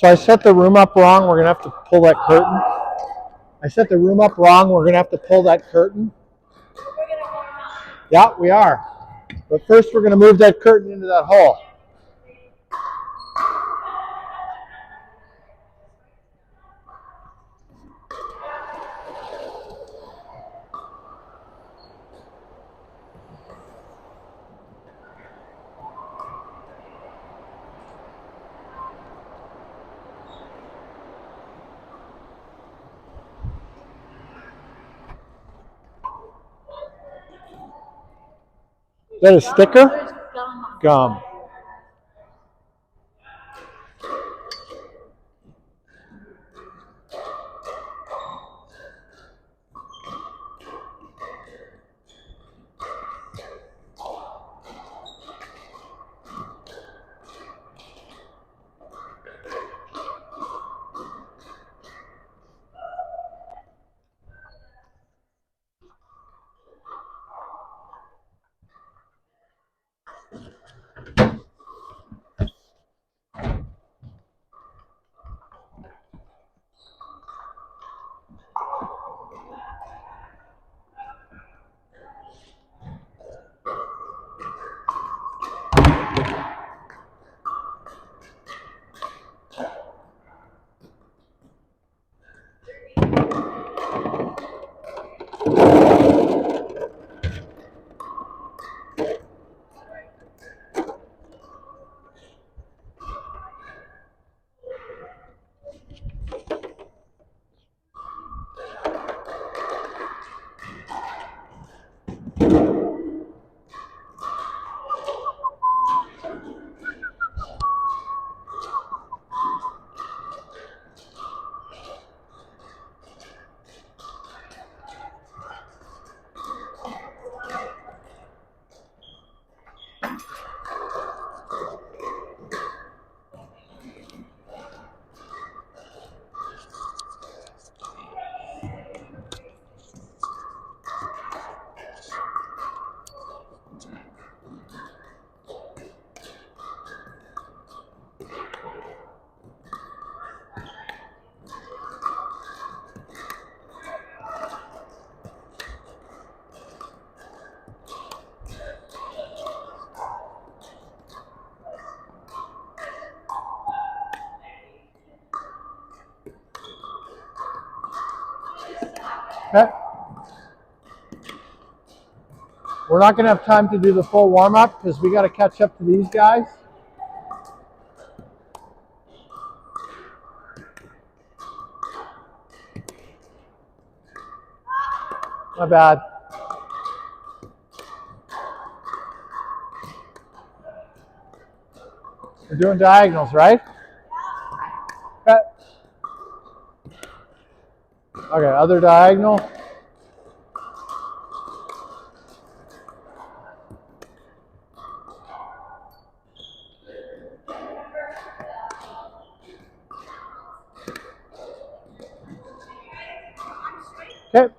So I set the room up wrong. We're going to have to pull that curtain. I set the room up wrong. We're going to have to pull that curtain. Yeah, we are. But first we're going to move that curtain into that hole. Is that a sticker? Gum. Okay. We're not going to have time to do the full warm-up because we got to catch up to these guys. My bad. We're doing diagonals, right? Okay. Okay, other diagonal. Okay.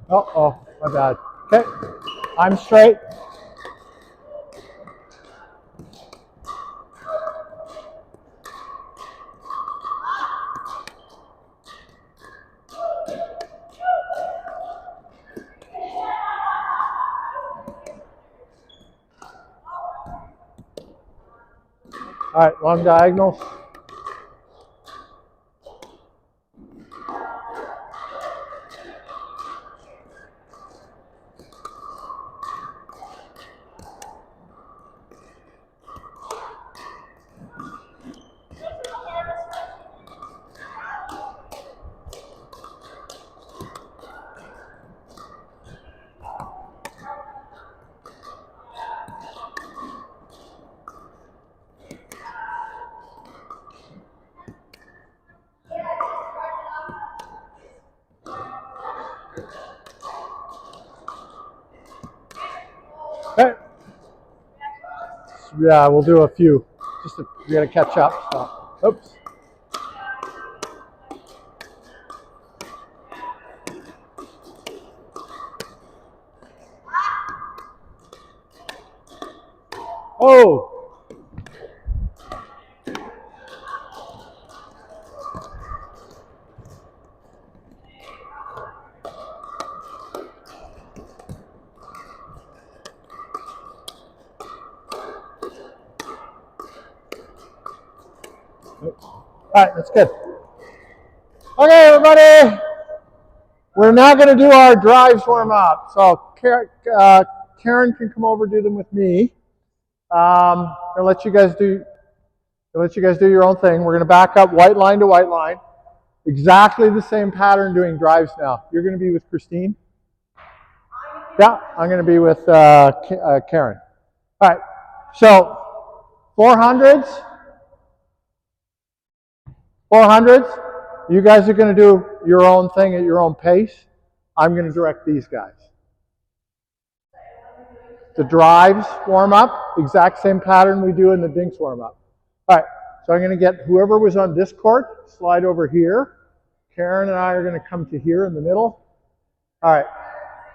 Uh-oh, my bad. Okay, I'm straight. All right, long diagonals. Okay. Yeah, we'll do a few. We gotta catch up. So. Oops. Oh. All right, that's good. Okay, everybody. We're now going to do our drives warm up. So Karen can come over and do them with me. I'll let you guys do your own thing. We're going to back up white line to white line. Exactly the same pattern doing drives now. You're going to be with Christine? Yeah, I'm going to be with Karen. All right, so 400s. You guys are going to do your own thing at your own pace. I'm going to direct these guys. The drives warm up, exact same pattern we do in the dinks warm up. All right, so I'm going to get whoever was on this court, slide over here. Karen and I are going to come to here in the middle. All right,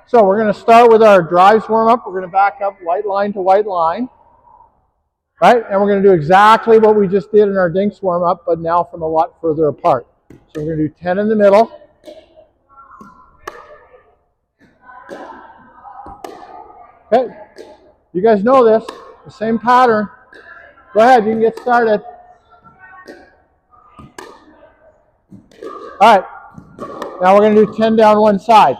so we're going to start with our drives warm up. We're going to back up white line to white line. Right, and we're going to do exactly what we just did in our dinks warm up, but now from a lot further apart. So we're going to do 10 in the middle. Okay, you guys know this, the same pattern. Go ahead, you can get started. All right, now we're going to do 10 down one side.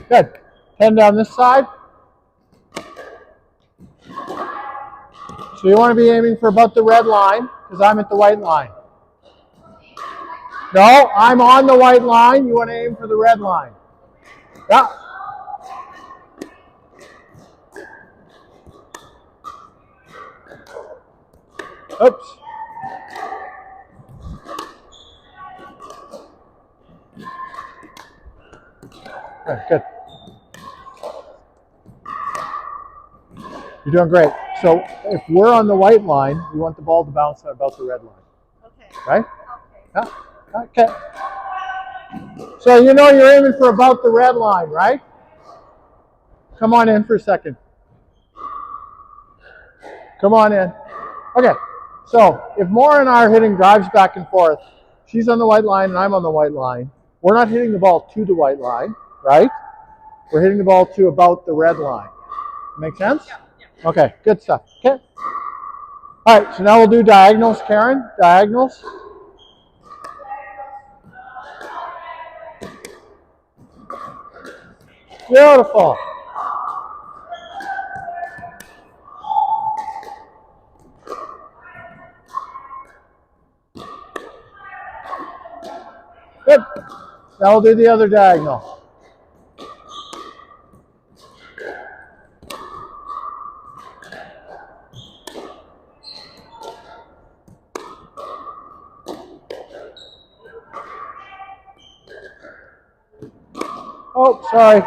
Good. 10 down this side. So you want to be aiming for about the red line, because I'm at the white line. No, I'm on the white line. You want to aim for the red line. Yeah. Oops. Okay, good. You're doing great. So if we're on the white line, we want the ball to bounce about the red line. Okay. Right? Okay. Yeah. Okay. So you know you're aiming for about the red line, right? Come on in for a second. Come on in. Okay. So if Maura and I are hitting drives back and forth, she's on the white line and I'm on the white line. We're not hitting the ball to the white line, right? We're hitting the ball to about the red line. Make sense? Yeah. Okay, good stuff. Okay. All right, so now we'll do diagonals, Karen. Diagonals. Beautiful. Good. Now we'll do the other diagonal. Oh, sorry.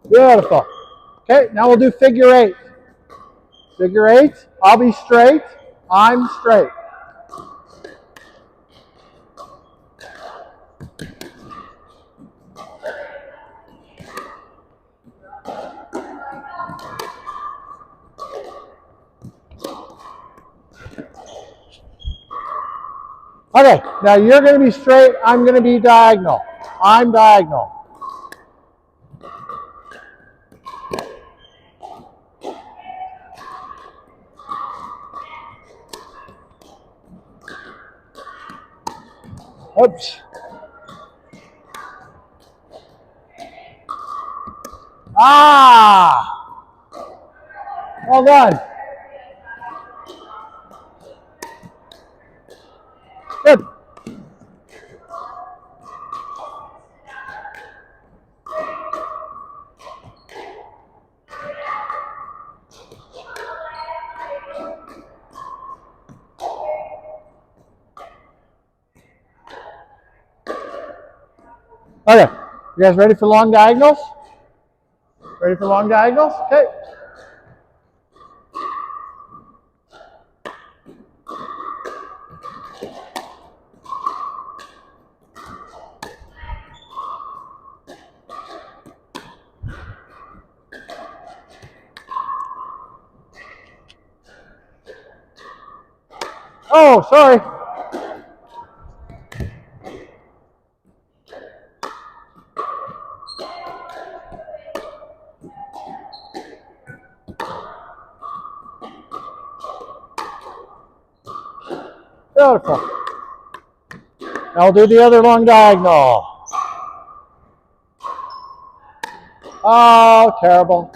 Beautiful. Okay, now we'll do figure eight. Figure eight. I'll be straight. I'm straight. Okay, now you're going to be straight. I'm going to be diagonal. I'm diagonal. Oops. Ah! Well done. Good. Okay, you guys ready for long diagonals? Ready for long diagonals? Okay. Oh, sorry. Beautiful. Now we'll do the other long diagonal. Oh, terrible.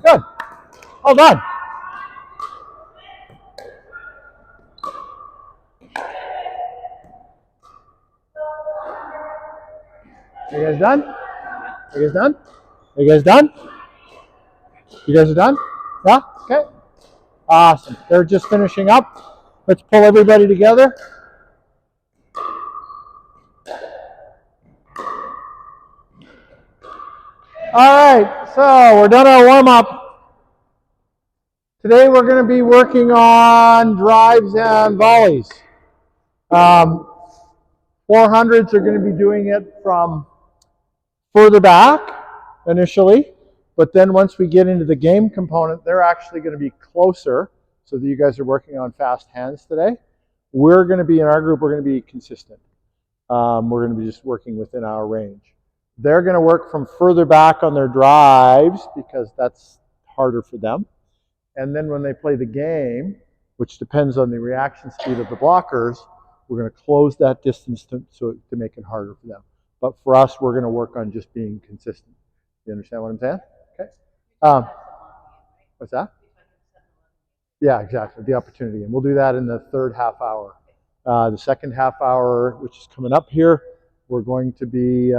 Good. All done. You guys done? You guys done? You guys done? You guys are done? Yeah? Okay. Awesome. They're just finishing up. Let's pull everybody together. All right, so we're done our warm-up. Today we're going to be working on drives and volleys. 400s are going to be doing it from further back initially, but then once we get into the game component, they're actually going to be closer, so that you guys are working on fast hands today. We're going to be, in our group, we're going to be consistent. We're going to be just working within our range. They're going to work from further back on their drives because that's harder for them. And then when they play the game, which depends on the reaction speed of the blockers, we're going to close that distance to make it harder for them. But for us, we're going to work on just being consistent. You understand what I'm saying? Okay. What's that? Yeah, exactly. The opportunity. And we'll do that in the third half hour. The second half hour, which is coming up here, we're going to be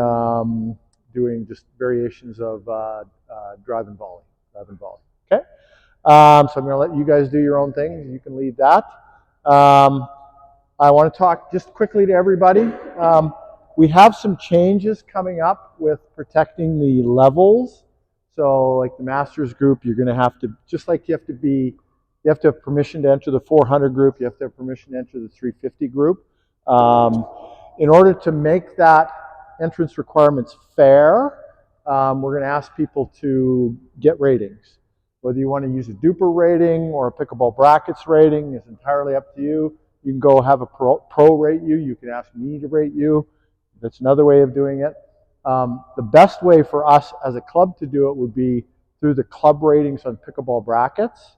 doing just variations of drive and volley. Okay? So I'm going to let you guys do your own thing. You can lead that. I want to talk just quickly to everybody. We have some changes coming up with protecting the levels. So like the Masters group, you're going to have to, just like you have to have permission to enter the 400 group, you have to have permission to enter the 350 group. In order to make that entrance requirements fair, we're going to ask people to get ratings. Whether you want to use a duper rating or a pickleball brackets rating is entirely up to you. You can go have a pro rate you. You can ask me to rate you. That's another way of doing it. The best way for us as a club to do it would be through the club ratings on pickleball brackets.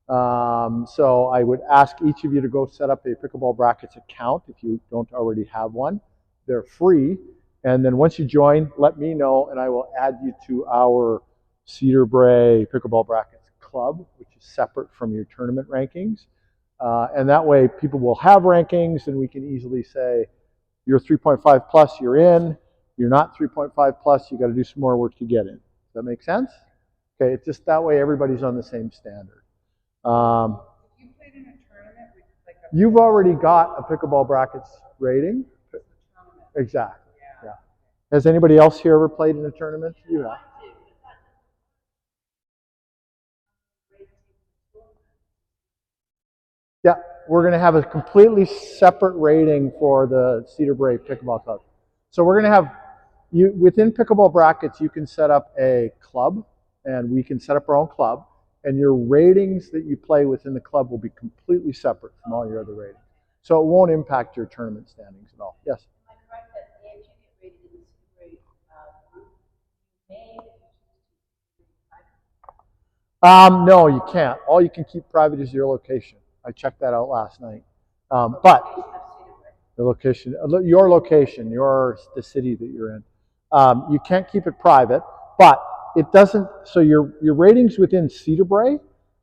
So I would ask each of you to go set up a pickleball brackets account if you don't already have one. They're free. And then once you join, let me know and I will add you to our Cedar Brae Pickleball Brackets Club, which is separate from your tournament rankings. And that way people will have rankings and we can easily say, you're 3.5 plus, you're in. You're not 3.5 plus, you got to do some more work to get in. Does that make sense? Okay, it's just that way everybody's on the same standard. If you played in a tournament, like you've already got a pickleball brackets rating. Exactly. Yeah. Has anybody else here ever played in a tournament? You have. Yeah, we're going to have a completely separate rating for the Cedar Brae Pickleball Club. So we're going to have, within pickleball brackets, you can set up a club, and we can set up our own club, and your ratings that you play within the club will be completely separate from all your other ratings. So it won't impact your tournament standings at all. Yes? Am I correct that if you get rated in the Cedar Brae group, you may, No, you can't. All you can keep private is your location. I checked that out last night. But the location, the city that you're in. You can't keep it private, but it doesn't, so your ratings within Cedar Brae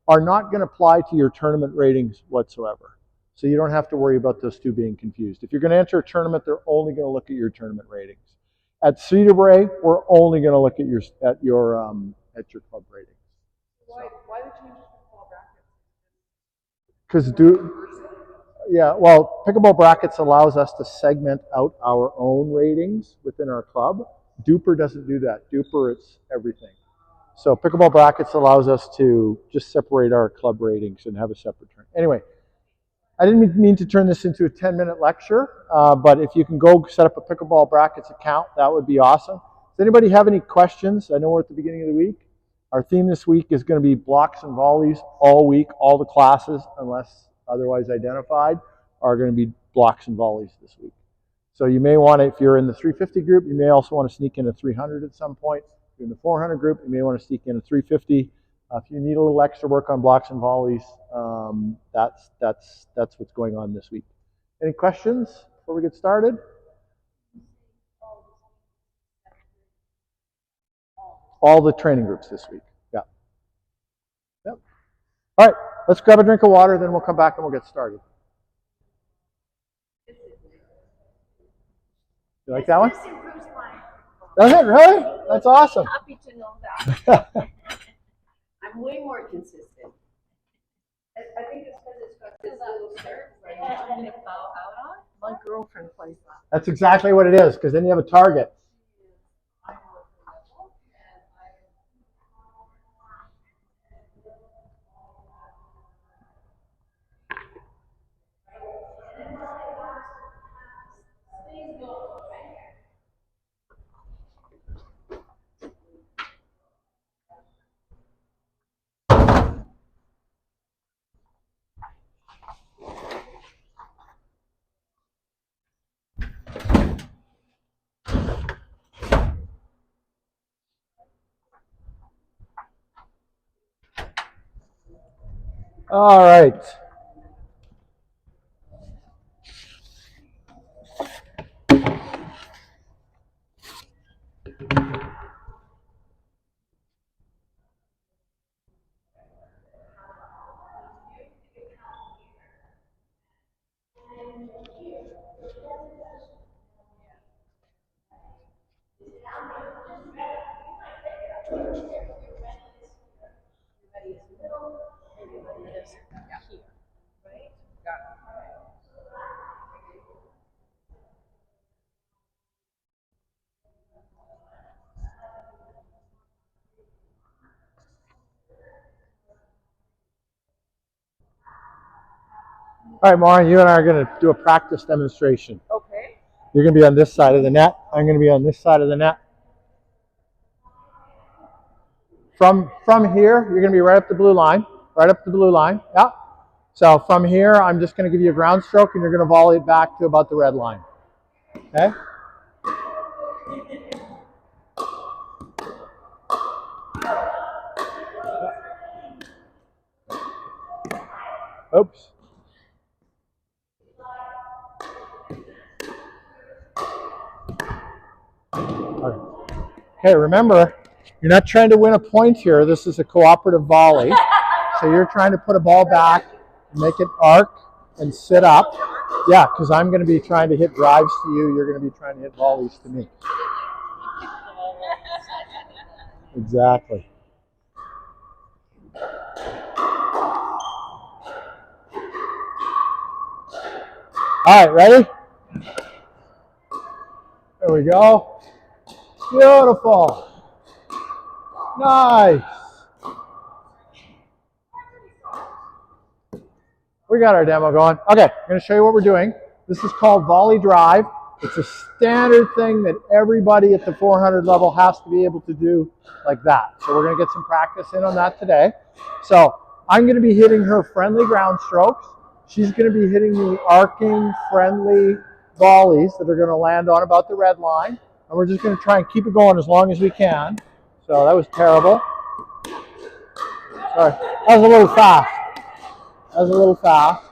are not going to apply to your tournament ratings whatsoever. So you don't have to worry about those two being confused. If you're going to enter a tournament, they're only going to look at your tournament ratings. At Cedar Brae, we're only going to look at your club ratings. Why the change to pickleball Because brackets? pickleball brackets allows us to segment out our own ratings within our club. Duper doesn't do that. Duper, it's everything. So pickleball brackets allows us to just separate our club ratings and have a separate turn. Anyway, I didn't mean to turn this into a 10-minute lecture, but if you can go set up a pickleball brackets account, that would be awesome. Does anybody have any questions? I know we're at the beginning of the week. Our theme this week is going to be blocks and volleys all week. All the classes, unless otherwise identified, are going to be blocks and volleys this week. So you may want to, if you're in the 350 group, you may also want to sneak in a 300 at some point. If you're in the 400 group, you may want to sneak in a 350. If you need a little extra work on blocks and volleys, that's what's going on this week. Any questions before we get started? All the training groups this week. Yeah. Yep. All right, let's grab a drink of water, then we'll come back and we'll get started. You like that one? This improves mine. Does it really? That's awesome. Happy to know that. I'm way more consistent. I think it's because it's got this little serve where I'm going to bow out on. My girlfriend plays that. That's exactly what it is, because then you have a target. All right. All right, Maureen, you and I are going to do a practice demonstration. Okay. You're going to be on this side of the net. I'm going to be on this side of the net. From here, you're going to be right up the blue line. Right up the blue line. Yeah. So from here, I'm just going to give you a ground stroke, and you're going to volley it back to about the red line. Okay? Oops. Okay, remember, you're not trying to win a point here. This is a cooperative volley. So you're trying to put a ball back, make it arc, and sit up. Yeah, because I'm going to be trying to hit drives to you. You're going to be trying to hit volleys to me. Exactly. All right, ready? There we go. Beautiful. Nice. We got our demo going. Okay, I'm going to show you what we're doing. This is called volley drive. It's a standard thing that everybody at the 400 level has to be able to do like that. So we're going to get some practice in on that today. So I'm going to be hitting her friendly ground strokes. She's going to be hitting the arcing friendly volleys that are going to land on about the red line. And we're just going to try and keep it going as long as we can. So that was terrible. Sorry, that was a little fast. That was a little fast.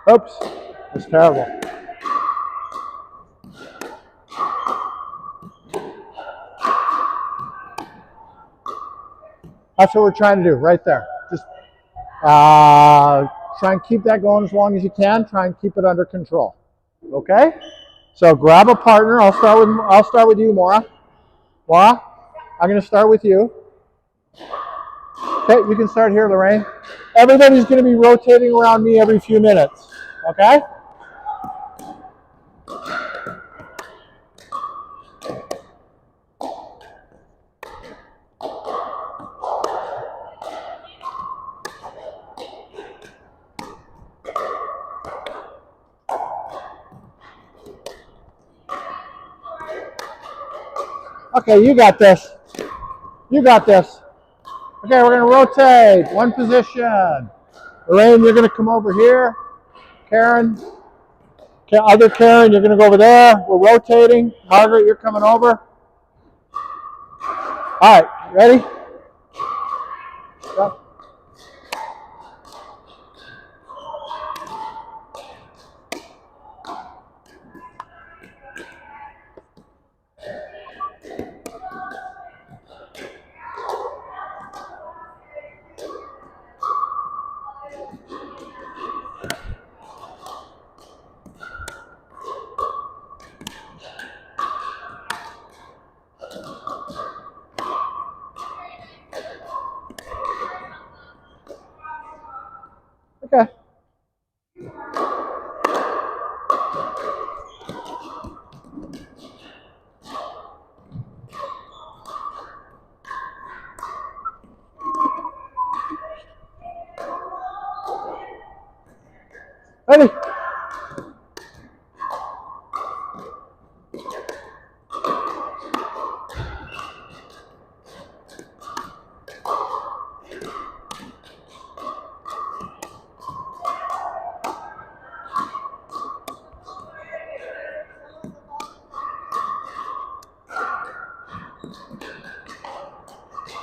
Oops, that's terrible. That's what we're trying to do right there. Just try and keep that going as long as you can. Try and keep it under control. Okay? So grab a partner. I'll start with you, Maura. Maura, I'm going to start with you. Okay, you can start here, Lorraine. Everybody's going to be rotating around me every few minutes. Okay? Okay, you got this. You got this. Okay, we're going to rotate. One position. Lorraine, you're going to come over here. Karen, other Karen, you're going to go over there. We're rotating. Margaret, you're coming over. All right, ready? Yep. Okay. Ready?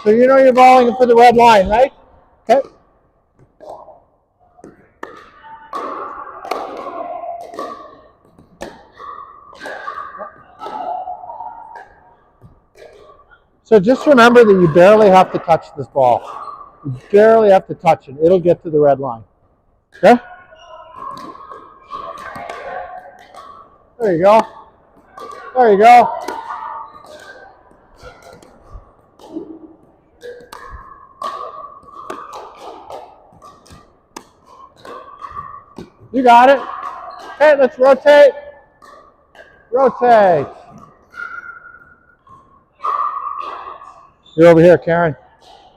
So you know you're balling for the red line, right? Okay. So just remember that you barely have to touch this ball. You barely have to touch it. It'll get to the red line. Okay? There you go. There you go. You got it. Okay, let's rotate. Rotate. You're over here, Karen.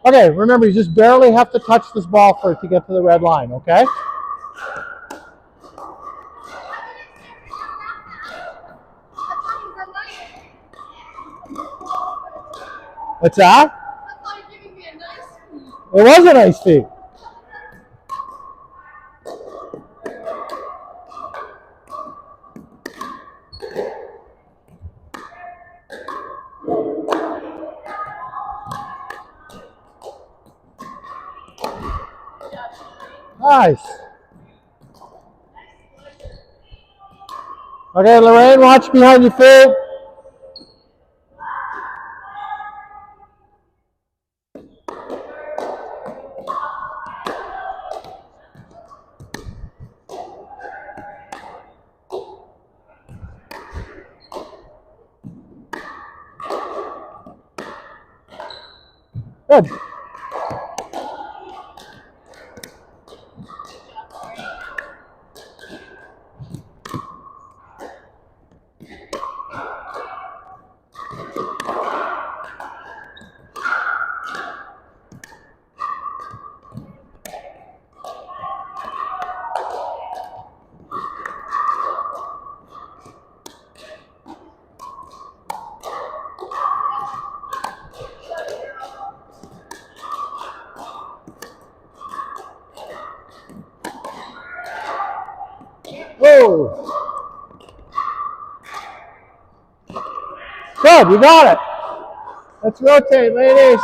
Okay, remember, you just barely have to touch this ball for it to get to the red line, okay? What's that? It was a nice feed. Nice. Okay, Lorraine, watch behind your feet. Good. Whoa. Good, you got it. Let's rotate, ladies.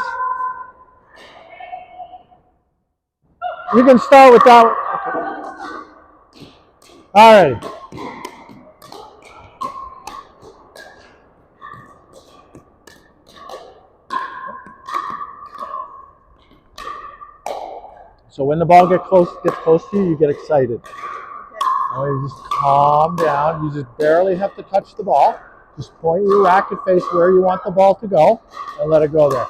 You can start with that. Okay. All right. So when the ball gets close to you, you get excited. Now you just calm down. You just barely have to touch the ball. Just point your racket face where you want the ball to go and let it go there.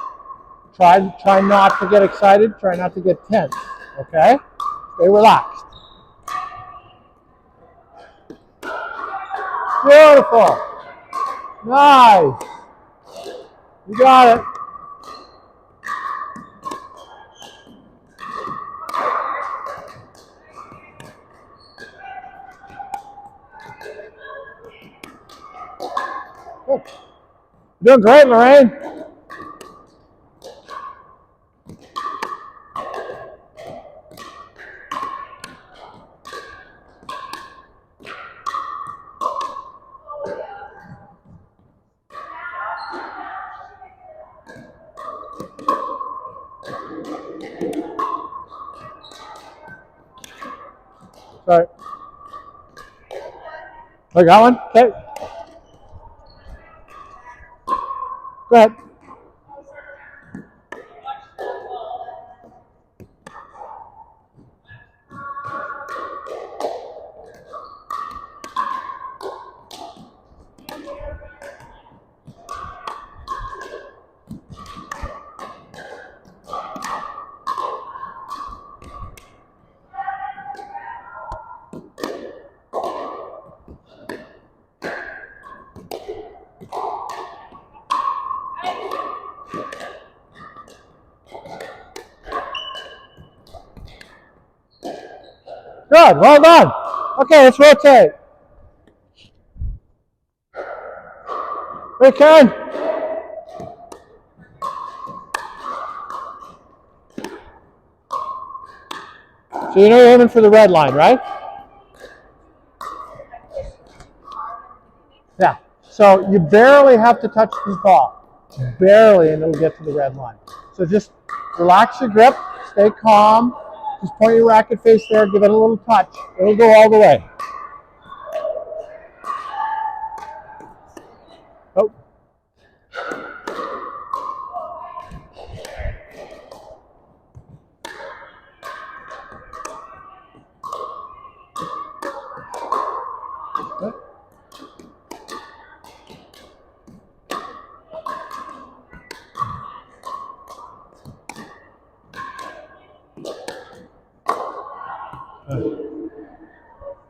Try not to get excited. Try not to get tense. Okay? Stay relaxed. Beautiful. Nice. You got it. Good. You're doing great, Lorraine. Sorry. I got one? Okay. Go ahead. Good, well done. Okay, let's rotate. Hey, Karen. So you know you're aiming for the red line, right? Yeah. So you barely have to touch the ball. Barely, and it'll get to the red line. So just relax your grip, stay calm, just point your racket face there, give it a little touch. It'll go all the way. Oh.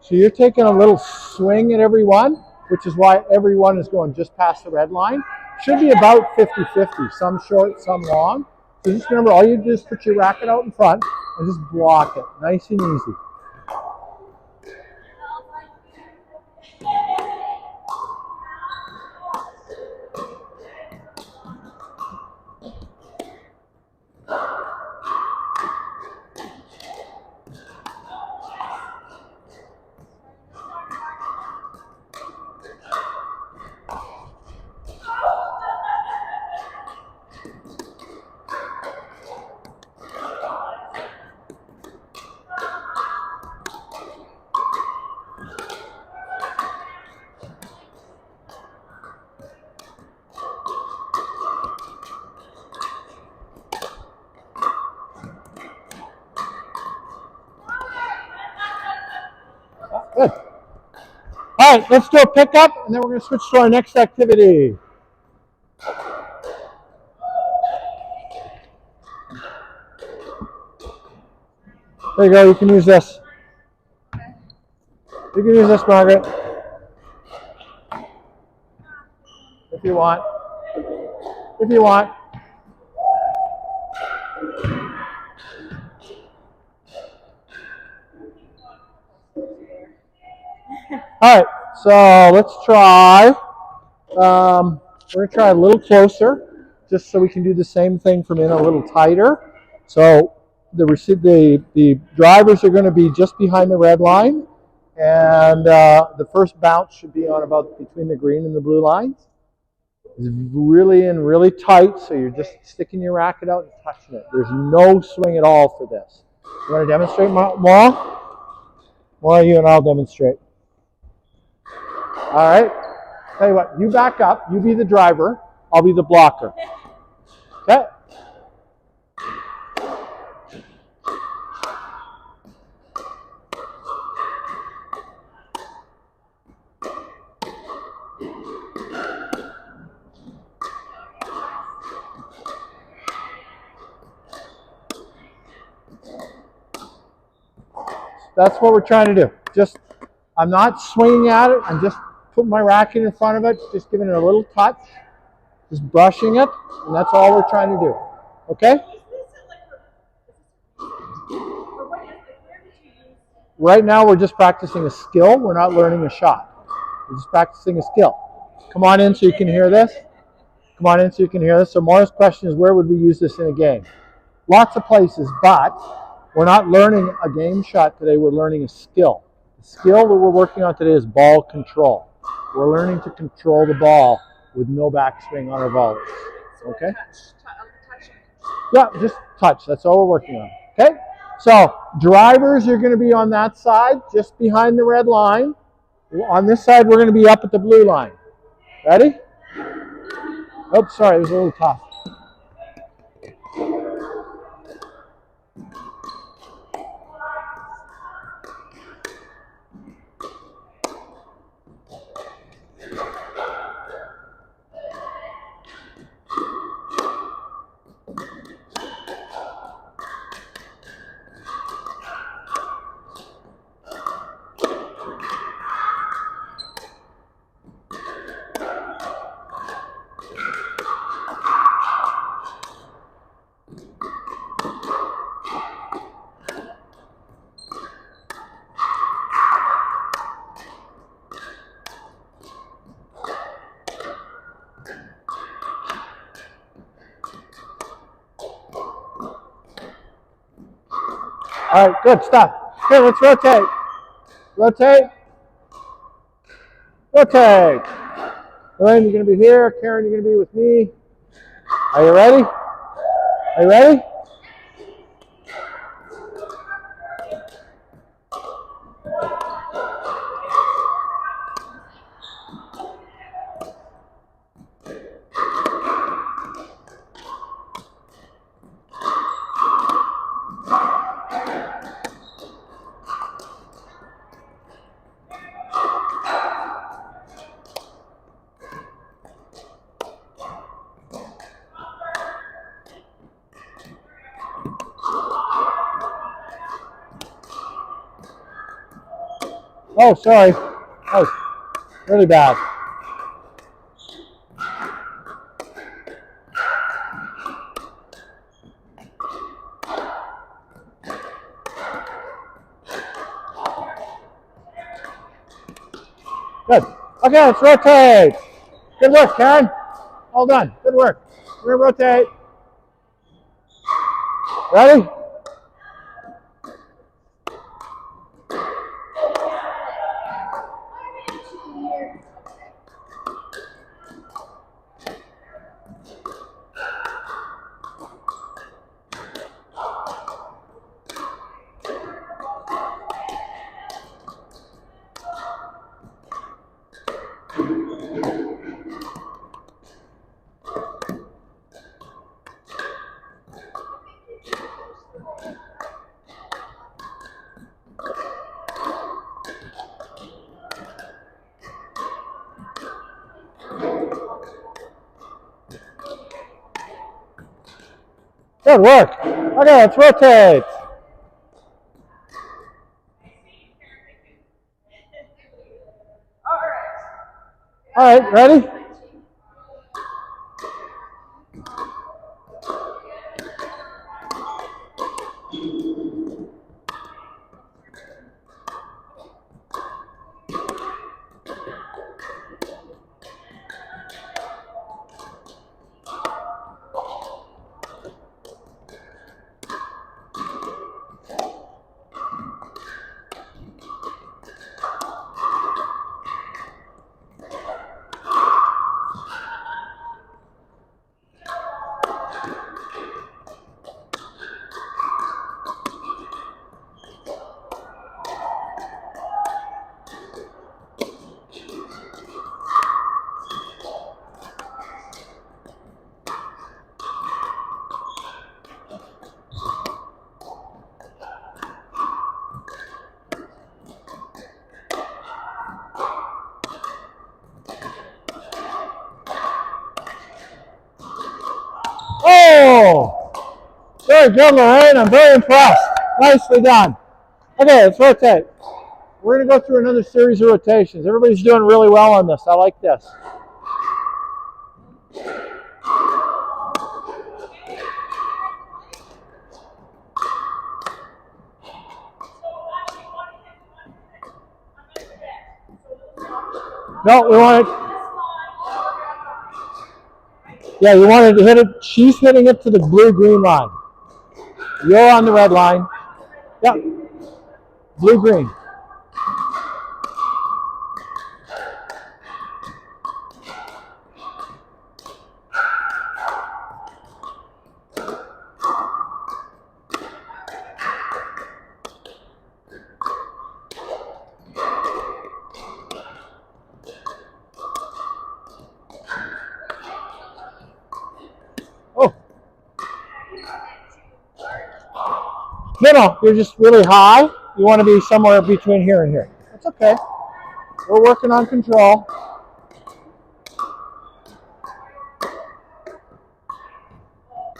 So you're taking a little swing at every one, which is why every one is going just past the red line. Should be about 50-50, some short, some long. So just remember, all you do is put your racket out in front and just block it, nice and easy. Good. All right, let's do a pickup, and then we're going to switch to our next activity. There you go, you can use this. You can use this, Margaret, if you want. If you want. All right, so let's try. We're going to try a little closer, just so we can do the same thing from in a little tighter. So the drivers are going to be just behind the red line, and the first bounce should be on about between the green and the blue lines. It's really in really tight, so you're just sticking your racket out and touching it. There's no swing at all for this. You want to demonstrate, Maura? Maura, you and I'll demonstrate. All right. Tell you what, you back up. You be the driver. I'll be the blocker. Okay? That's what we're trying to do. Just, I'm not swinging at it. I'm just putting my racket in front of it, just giving it a little touch, just brushing it, and that's all we're trying to do. Okay? Right now we're just practicing a skill. We're not learning a shot. We're just practicing a skill. Come on in so you can hear this. Come on in so you can hear this. So Maura's question is, where would we use this in a game? Lots of places, but we're not learning a game shot today. We're learning a skill. The skill that we're working on today is ball control. We're learning to control the ball with no backswing on our volleys. Okay? Yeah, just touch. That's all we're working on. Okay? So drivers are going to be on that side, just behind the red line. On this side, we're going to be up at the blue line. Ready? Oops, sorry, it was a little tough. All right, good, stop. Okay, let's rotate. Rotate. Rotate. Lorraine, you're going to be here. Karen, you're going to be with me. Are you ready? Are you ready? Oh, sorry. That was really bad. Good. Okay, let's rotate. Good work, Karen. All done. Good work. We're going to rotate. Ready? Good work. Okay, let's rotate. All right, ready? Very good, Lorraine. I'm very impressed. Nicely done. Okay, let's rotate. We're going to go through another series of rotations. Everybody's doing really well on this. I like this. No, we want it. Yeah, you wanted to hit it. She's hitting it to the blue-green line. You're on the red line. Yep. Blue-green. Oh. No, you're just really high. You want to be somewhere between here and here. That's okay. We're working on control.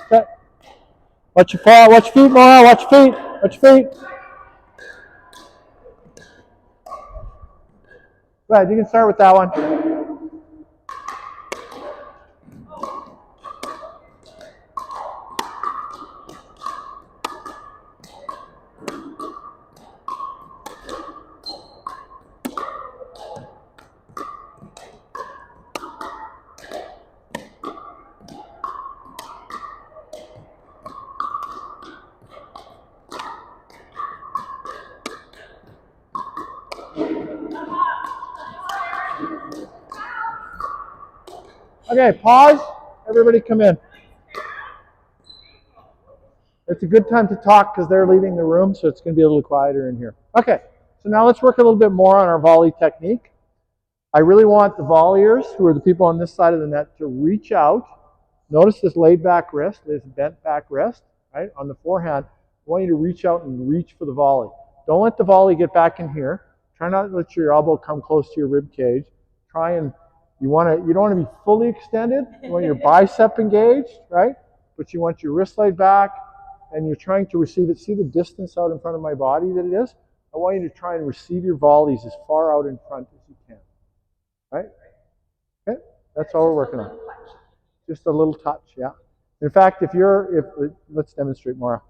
Okay. Watch your fall. Watch your feet, Mara. Watch your feet. Watch your feet. Go ahead. You can start with that one. Okay, pause. Everybody come in. It's a good time to talk because they're leaving the room, so it's going to be a little quieter in here. Okay, so now let's work a little bit more on our volley technique. I really want the volleyers, who are the people on this side of the net, to reach out. Notice this laid back wrist, this bent back wrist, right? On the forehand, I want you to reach out and reach for the volley. Don't let the volley get back in here. Try not to let your elbow come close to your rib cage. Try and you don't want to be fully extended. You want your bicep engaged, right? But you want your wrist laid back, and you're trying to receive it. See the distance out in front of my body that it is? I want you to try and receive your volleys as far out in front as you can. Right? Okay? That's all we're working on. Just a little touch, yeah. In fact, let's demonstrate more.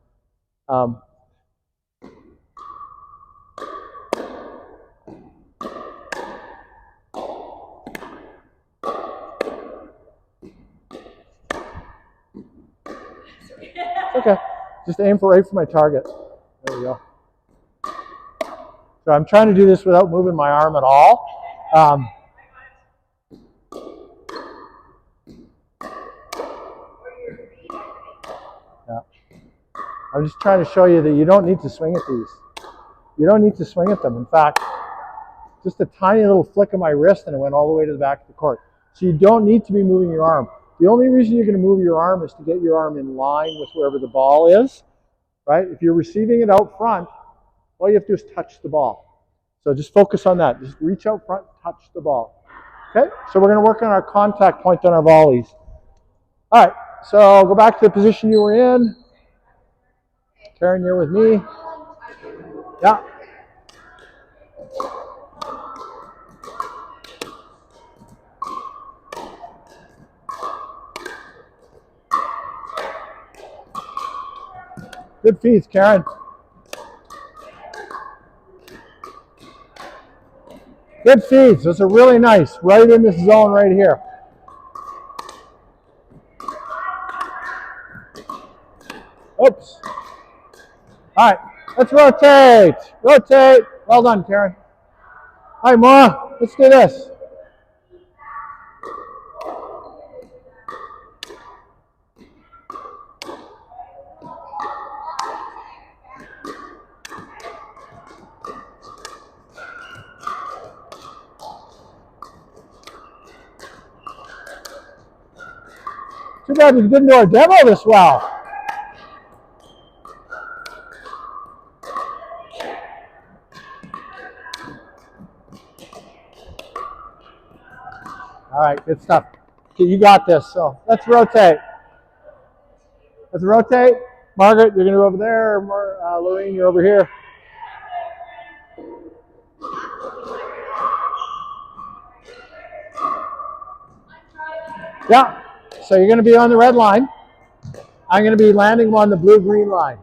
Okay. Just aim right for my target. There we go. So I'm trying to do this without moving my arm at all. Yeah. I'm just trying to show you that you don't need to swing at these. You don't need to swing at them. In fact, just a tiny little flick of my wrist and it went all the way to the back of the court. So you don't need to be moving your arm. The only reason you're going to move your arm is to get your arm in line with wherever the ball is, right? If you're receiving it out front, all you have to do is touch the ball. So just focus on that. Just reach out front, touch the ball. Okay, so we're going to work on our contact point on our volleys. All right, so go back to the position you were in. Karen, you're with me. Yeah. Good feeds, Karen. Good feeds. Those are really nice. Right in this zone right here. Oops. All right. Let's rotate. Rotate. Well done, Karen. All right, Maura. Let's do this. Too bad we didn't do our demo this well. All right, good stuff. Okay, you got this. So let's rotate. Let's rotate. Margaret, you're going to go over there. Lorraine, you're over here. Yeah. So you're going to be on the red line. I'm going to be landing on the blue-green line.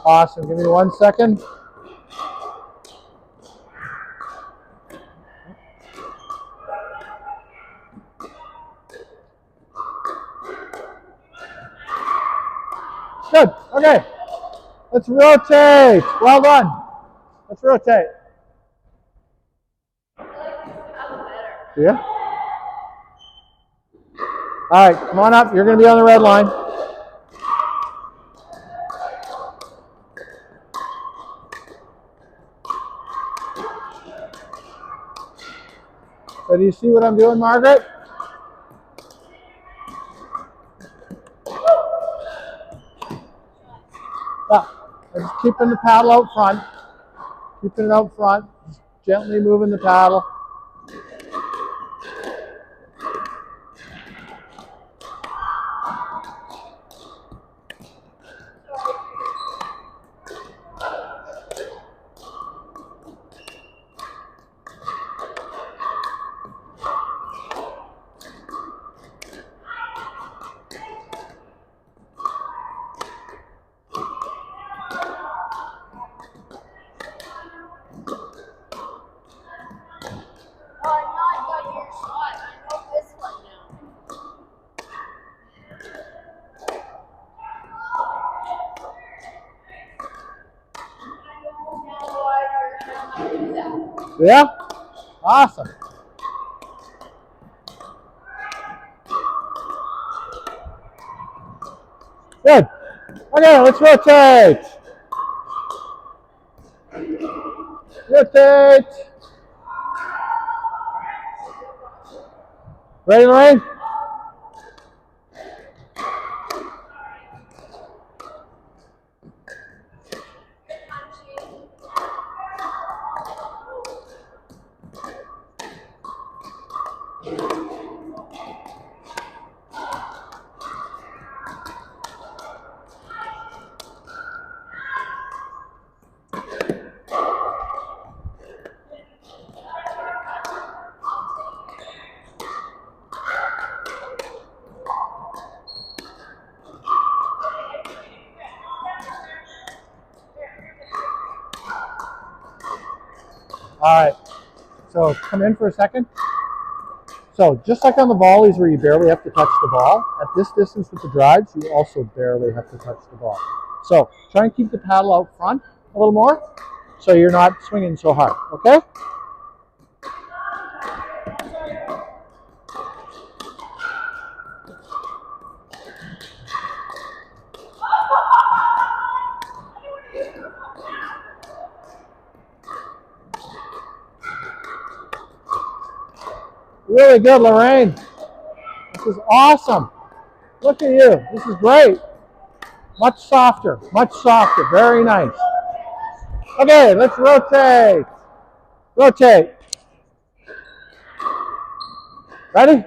Awesome. Give me 1 second. Good. Okay. Let's rotate. Well done. Let's rotate. Yeah? All right. Come on up. You're going to be on the red line. So do you see what I'm doing, Margaret? Yeah. I'm just keeping the paddle out front. Keeping it out front. Just gently moving the paddle. Yeah? Awesome. Good. Okay, let's rotate. Rotate. Ready, Lorraine? All right. So come in for a second. So just like on the volleys where you barely have to touch the ball, at this distance with the drives, you also barely have to touch the ball. So try and keep the paddle out front a little more so you're not swinging so hard, okay? Really good, Lorraine. This is awesome. Look at you. This is great. Much softer. Much softer. Very nice. Okay, let's rotate. Rotate. Ready?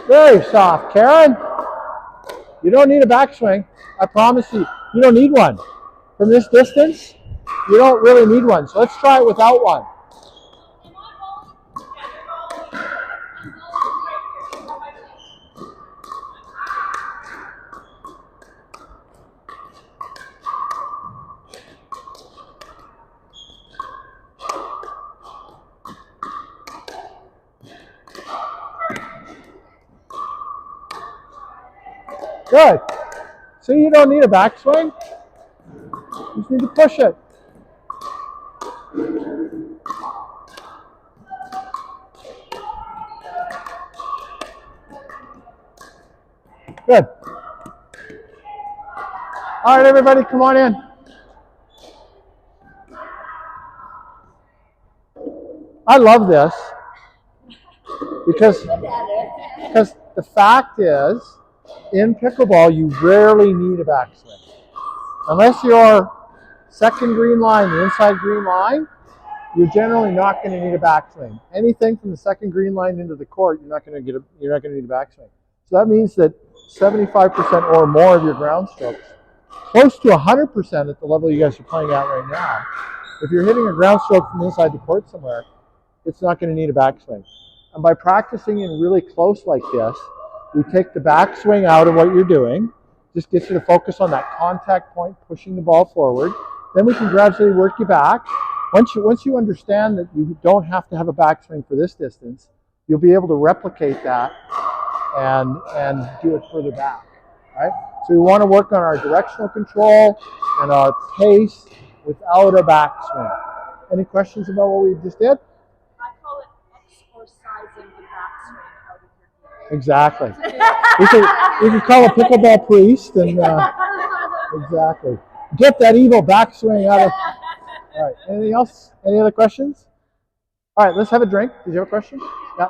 Very soft, Karen. You don't need a backswing. I promise you. You don't need one. From this distance, you don't really need one. So let's try it without one. Good. See, you don't need a backswing. You just need to push it. All right, everybody, come on in. I love this because the fact is, in pickleball, you rarely need a backswing. Unless you're second green line, the inside green line, you're generally not going to need a backswing. Anything from the second green line into the court, you're not going to need a backswing. So that means that 75% or more of your ground strokes, close to 100% at the level you guys are playing at right now, if you're hitting a ground stroke from inside the court somewhere, it's not going to need a backswing. And by practicing in really close like this, we take the backswing out of what you're doing, just gets you to focus on that contact point, pushing the ball forward. Then we can gradually work you back. Once you understand that you don't have to have a backswing for this distance, you'll be able to replicate that and do it further back. Right? So we want to work on our directional control and our pace without a backswing. Any questions about what we just did? I call it exorcising the backswing out of your game. Exactly. we can call a pickleball priest and exactly get that evil backswing out of. All right. Anything else? Any other questions? All right. Let's have a drink. Did you have a question? Yeah.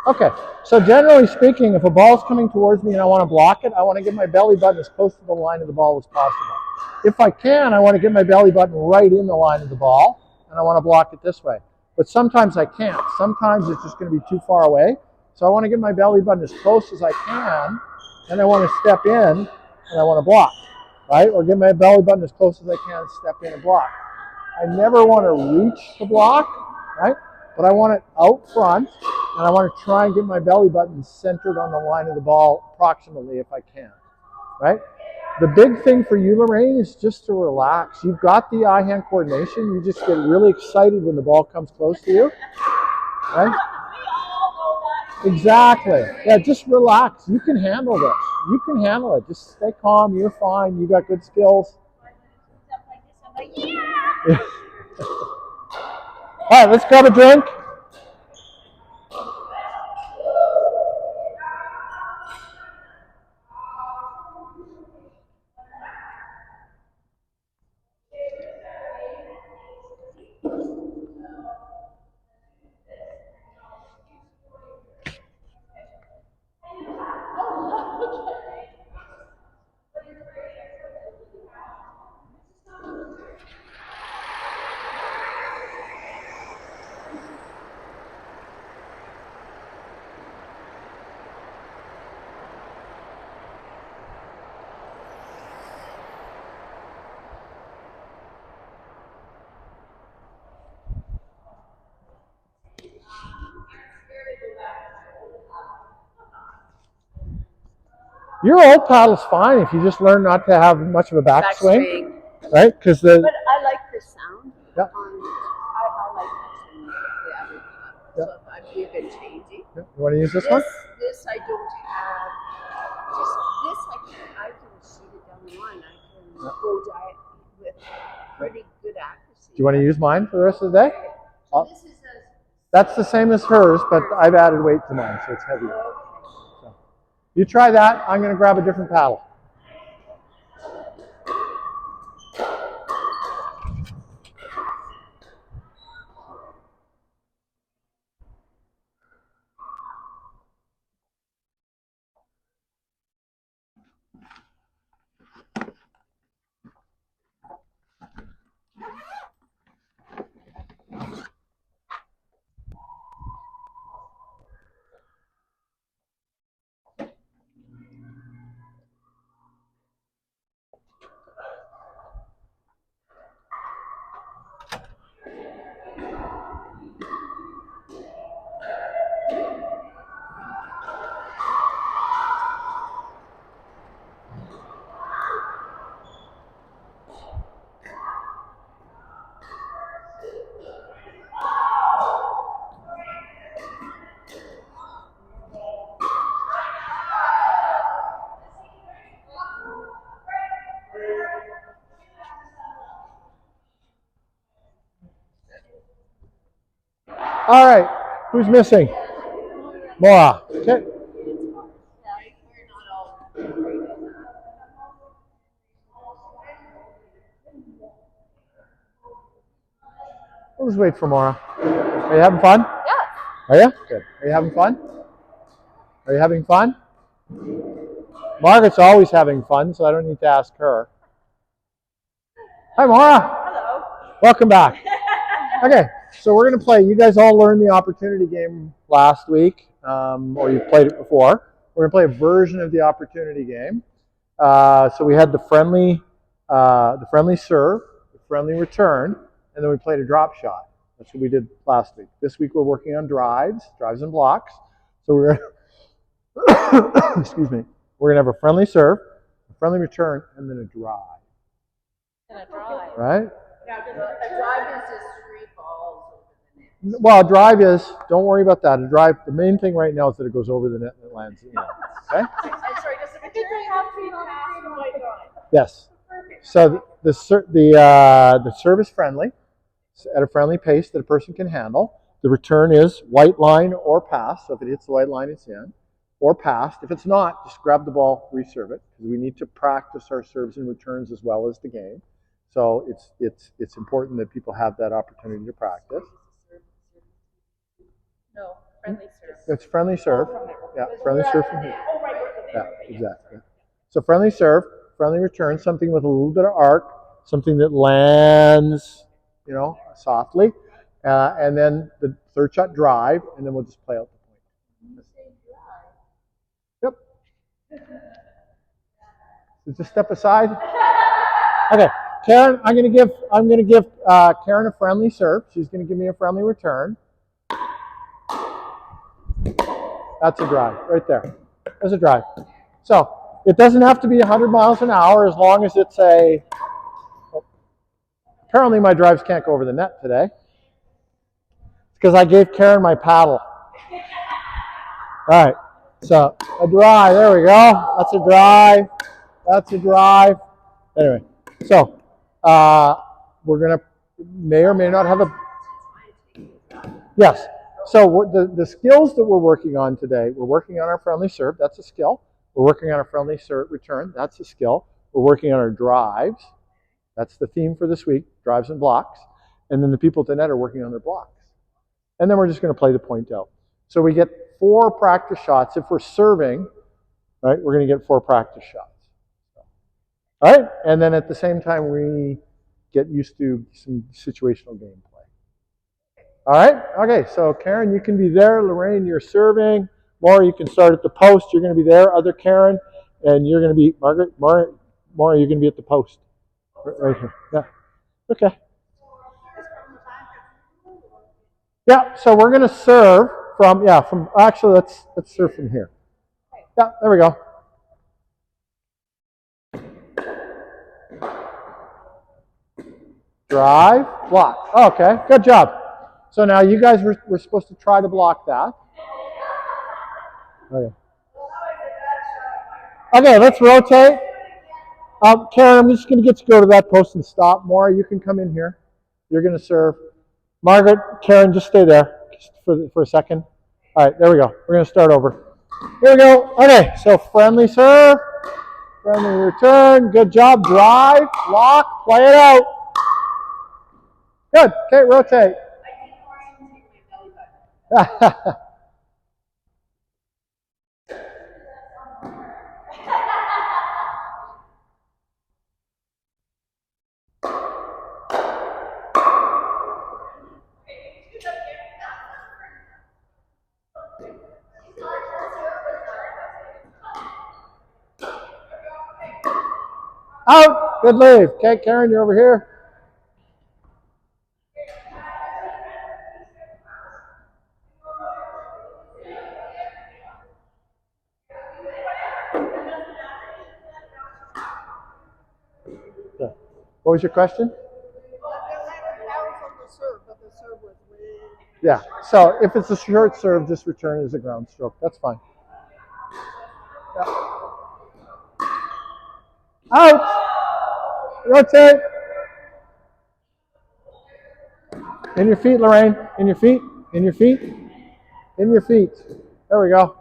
Okay, so generally speaking, if a ball's coming towards me and I want to block it, I want to get my belly button as close to the line of the ball as possible. If I can, I want to get my belly button right in the line of the ball, and I want to block it this way. But sometimes I can't. Sometimes it's just going to be too far away. So I want to get my belly button as close as I can, and I want to step in, and I want to block, right? Or get my belly button as close as I can, step in and block. I never want to reach the block, right? But I want it out front, and I want to try and get my belly button centered on the line of the ball approximately if I can, right? The big thing for you, Lorraine, is just to relax. You've got the eye-hand coordination. You just get really excited when the ball comes close to you, right? Exactly. Yeah, just relax. You can handle this. You can handle it. Just stay calm. You're fine. You got good skills. Yeah. All right, let's grab a drink. Your old paddle's fine if you just learn not to have much of a backswing. Right? But I like the sound. Yeah. I like the other paddle. Yeah. So we've been changing. Yeah. You want to use this one? This I don't have. I can shoot it down the line. I can go dive with pretty good accuracy. Do you want to use mine for the rest of the day? So this is that's the same as hers, but I've added weight to mine, so it's heavier. So you try that. I'm going to grab a different paddle. All right, who's missing? Moa. Okay. We'll just wait for Maura. Are you having fun? Yeah. Are you? Good. Are you having fun? Are you having fun? Margaret's always having fun, so I don't need to ask her. Hi, Maura. Hello. Welcome back. Okay, so we're going to play. You guys all learned the opportunity game last week, or you've played it before. We're going to play a version of the opportunity game. So we had the friendly serve, the friendly return, and then we played a drop shot. That's what we did last week. This week we're working on drives and blocks. So we're excuse me. We're going to have a friendly serve, a friendly return, and then a drive. And a drive. Right? Yeah, because a drive is just 3 balls over the net. Well, a drive is, don't worry about that. A drive, the main thing right now is that it goes over the net and it lands in. Okay? I'm sorry, does the return have to be passed or white drive? Yes. So the serve is friendly, at a friendly pace that a person can handle. The return is white line or pass. So if it hits the white line, it's in. Or passed. If it's not, just grab the ball, reserve it, because we need to practice our serves and returns as well as the game. So it's important that people have that opportunity to practice. No, friendly serve. It's friendly serve. Yeah, friendly serve from here. Oh, right. Yeah, exactly. So friendly serve, friendly return, something with a little bit of arc, something that lands, softly, and then the third shot drive, and then we'll just play out the point. Yep. So just step aside. Okay, Karen, I'm gonna give Karen a friendly serve. She's gonna give me a friendly return. That's a drive right there. There's a drive. So it doesn't have to be 100 miles an hour as long as it's a. Apparently my drives can't go over the net today. It's because I gave Karen my paddle. All right. So a drive. There we go. That's a drive. That's a drive. Anyway, so we're gonna may or may not have a. Yes. So the skills that we're working on today, we're working on our friendly serve. That's a skill. We're working on our friendly serve return. That's a skill. We're working on our drives. That's the theme for this week, drives and blocks. And then the people at the net are working on their blocks. And then we're just going to play the point out. So we get 4 practice shots. If we're serving, right, we're going to get 4 practice shots. All right? And then at the same time, we get used to some situational gameplay. All right? Okay, so Karen, you can be there. Lorraine, you're serving. Maura, you can start at the post. You're going to be there. Other Karen, and you're going to be, Maura, you're going to be at the post. Right here. Yeah. Okay. Yeah, so we're going to serve from actually, let's serve from here. Yeah, there we go. Drive, block. Oh, okay, good job. So now you guys were supposed to try to block that. Okay. Okay, let's rotate. Karen, I'm just going to get you to go to that post and stop. Maura, you can come in here. You're going to serve. Margaret, Karen, just stay there for a second. All right, there we go. We're going to start over. Here we go. Okay, so friendly serve, friendly return. Good job. Drive, block, play it out. Good. Okay, rotate. Out. Good leave. Okay, Karen, you're over here. What was your question? Yeah, so if it's a short serve, just return as a ground stroke. That's fine. Yeah. Out. Rotate. In your feet, Lorraine. In your feet. In your feet. In your feet. There we go.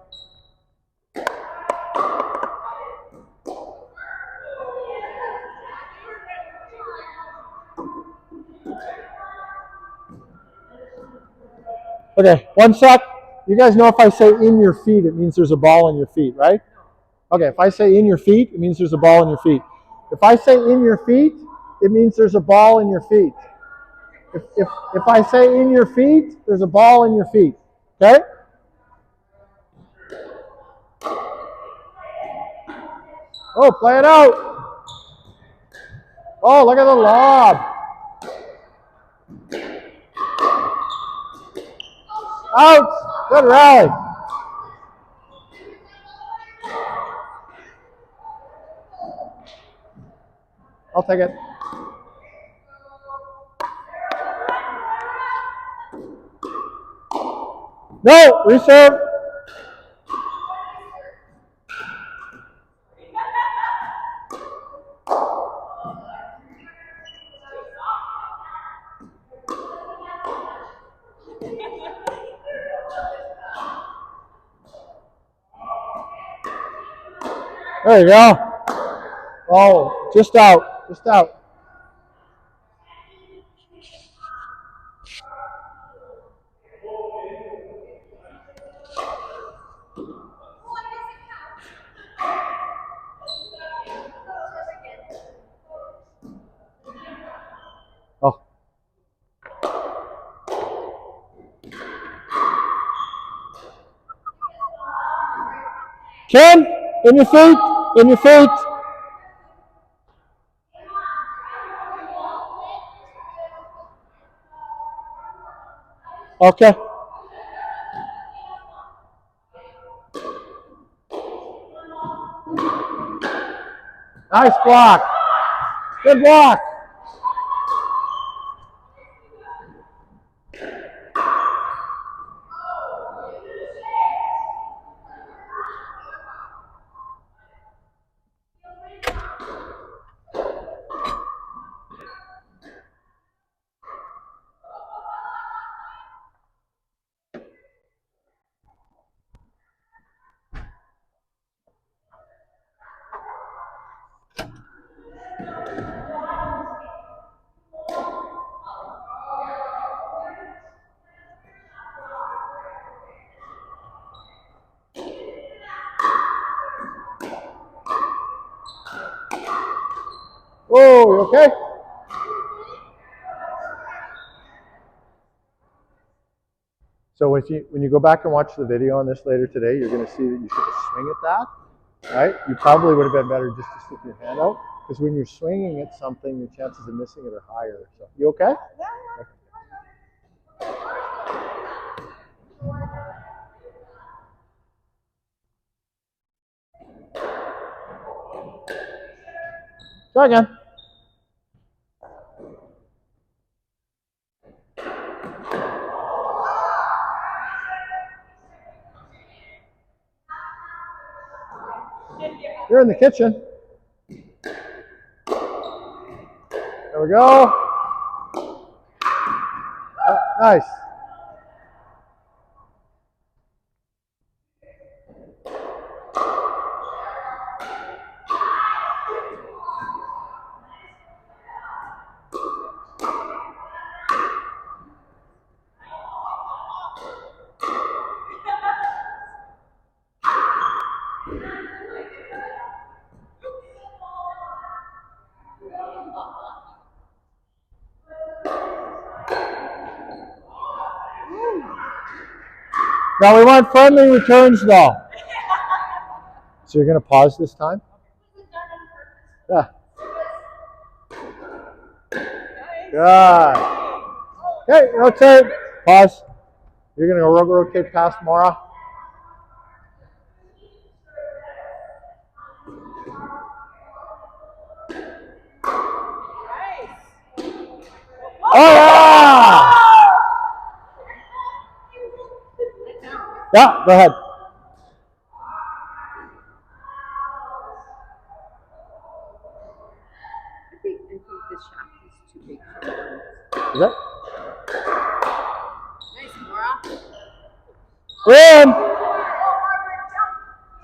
Okay, 1 sec. You guys know if I say in your feet, it means there's a ball in your feet, right? Okay, if I say in your feet, it means there's a ball in your feet. If I say in your feet, it means there's a ball in your feet. If I say in your feet, there's a ball in your feet. Okay? Oh, play it out. Oh, look at the lob. Out. Good rally. I'll take it. No, reserve. There you go. Oh, just out. Just out. Oh. Ken, in your feet. In your feet. Okay. Nice block. Good block. Oh, you okay? So when you go back and watch the video on this later today, you're going to see that you should swing at that, right? You probably would have been better just to stick your hand out, because when you're swinging at something, your chances of missing it are higher. So, you okay? Yeah. Try again. You're in the kitchen. There we go. Nice. Now we want friendly returns though. So you're going to pause this time? Yeah. Good. Okay, rotate. Pause. You're going to rotate past Mora. Oh yeah! Yeah, go ahead. I think this shaft is too big for them. Is that? Nice, Mora. In!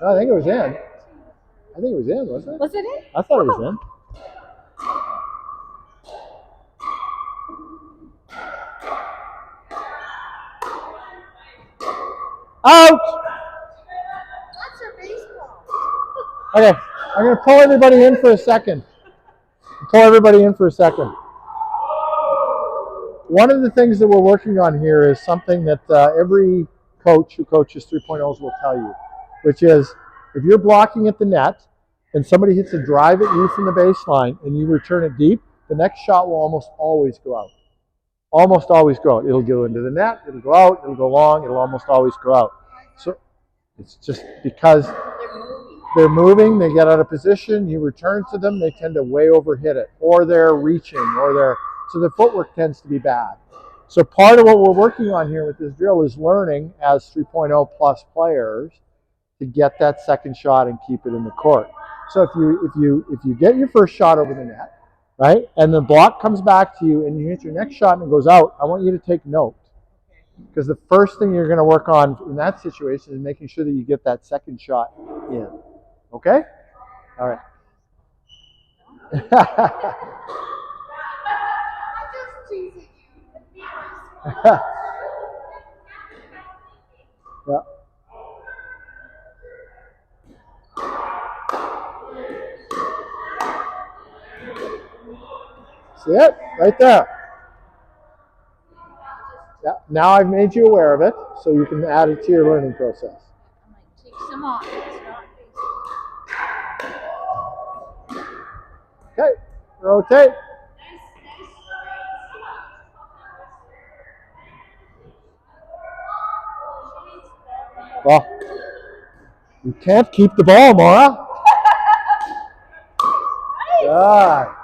I think it was in. I think it was in, wasn't it? Was it in? I thought it was in. Out! That's a baseball. Okay, I'm going to pull everybody in for a second. One of the things that we're working on here is something that every coach who coaches 3.0s will tell you, which is if you're blocking at the net and somebody hits a drive at you from the baseline and you return it deep, the next shot will almost always go out. Almost always go out. It'll go into the net, it'll go out, it'll go long, it'll almost always go out. So it's just because they're moving, they get out of position, you return to them, they tend to way overhit it, or they're reaching, so their footwork tends to be bad. So part of what we're working on here with this drill is learning as 3.0 plus players to get that second shot and keep it in the court. So if you get your first shot over the net, right, and the block comes back to you and you hit your next shot and it goes out, I want you to take note. Because the first thing you're going to work on in that situation is making sure that you get that second shot in. Okay? All right. I'm just teasing you. Yeah. See it? Right there. Yeah. Now I've made you aware of it, so you can add it to your learning process. I might take some off. It's not Okay. Rotate. Well, you can't keep the ball, Maura. Good.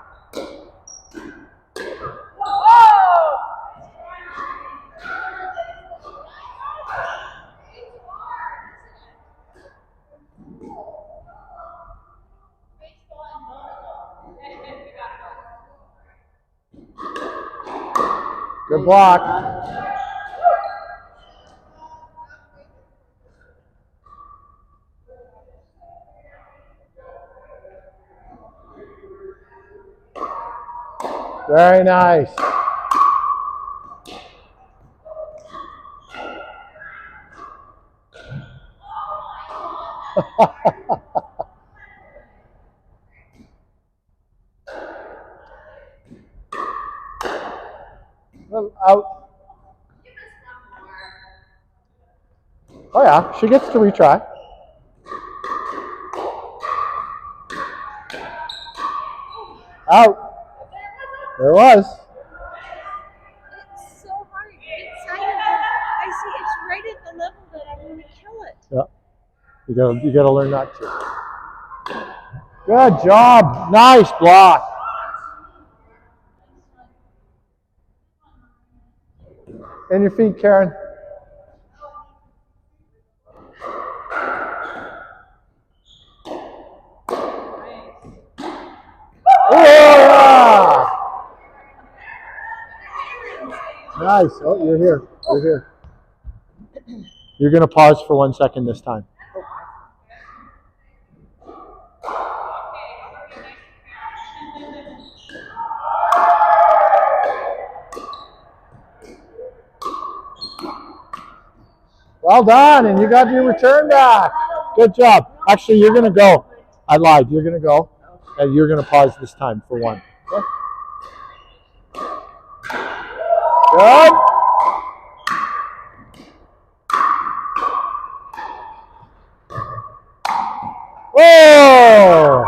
Good block. Very nice. Out. Oh yeah, she gets to retry. Out. There it was. It's so hard. I see it's right at the level that I want to kill it. Yeah. You gotta learn not to. Good job. Nice block. And your feet, Karen. Oh, nice. Oh, you're here. You're here. You're going to pause for 1 second this time. Well done, and you got your return back. Good job. Actually, you're going to go. I lied. You're going to go, and you're going to pause this time for one. Okay? Good. Whoa!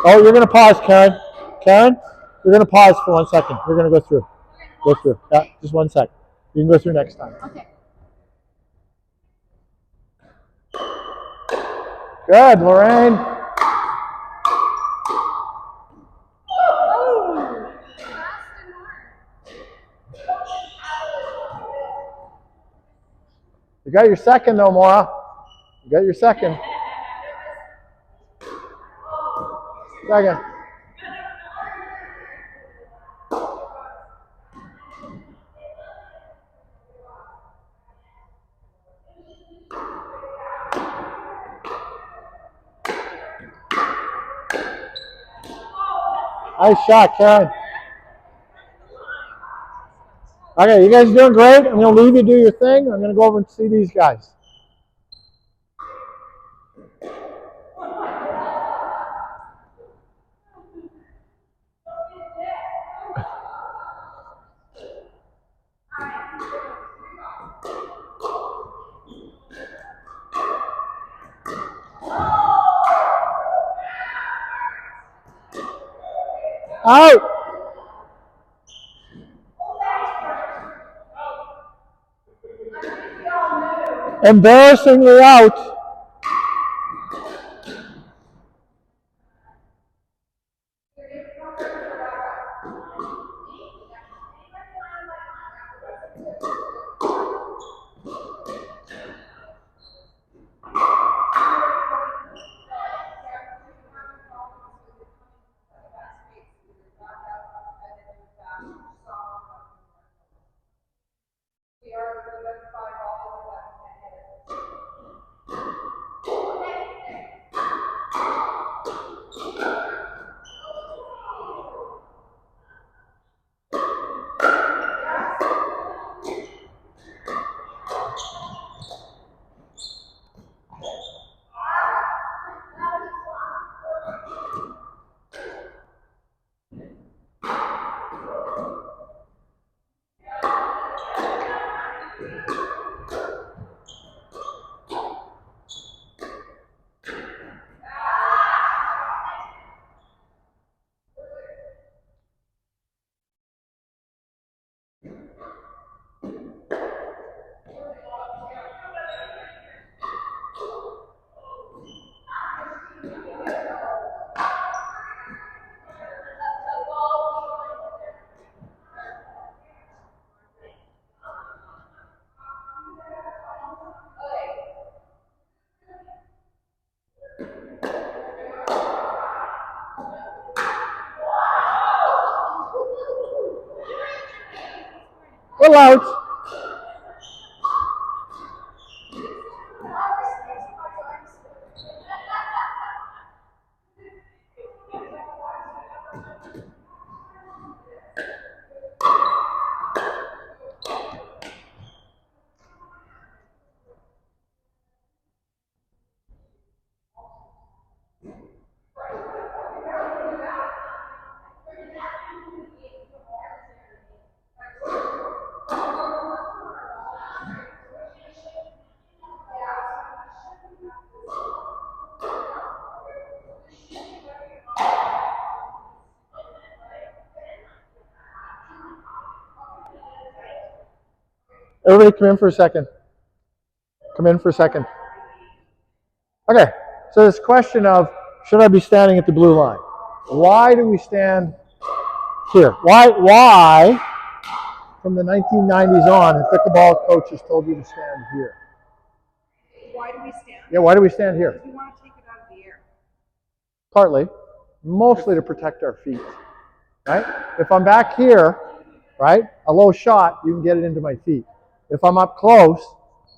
Oh, you're going to pause, Karen. Karen, you're going to pause for 1 second. You're going to go through. Go through. Yeah, just 1 sec. You can go through next time. Okay. Good, Lorraine. You got your second, though, Maura. You got your second. Second. Nice shot, Karen. Okay, you guys are doing great. I'm going to leave you do your thing. I'm going to go over and see these guys. Out! Embarrassingly out. Well, out. Everybody come in for a second. Come in for a second. Okay, so this question of, should I be standing at the blue line? Why do we stand here? Why from the 1990s on, have pickleball coaches told you to stand here? Why do we stand? Yeah, why do we stand here? Because we want to take it out of the air. Partly. Mostly to protect our feet, right? If I'm back here, right, a low shot, you can get it into my feet. If I'm up close,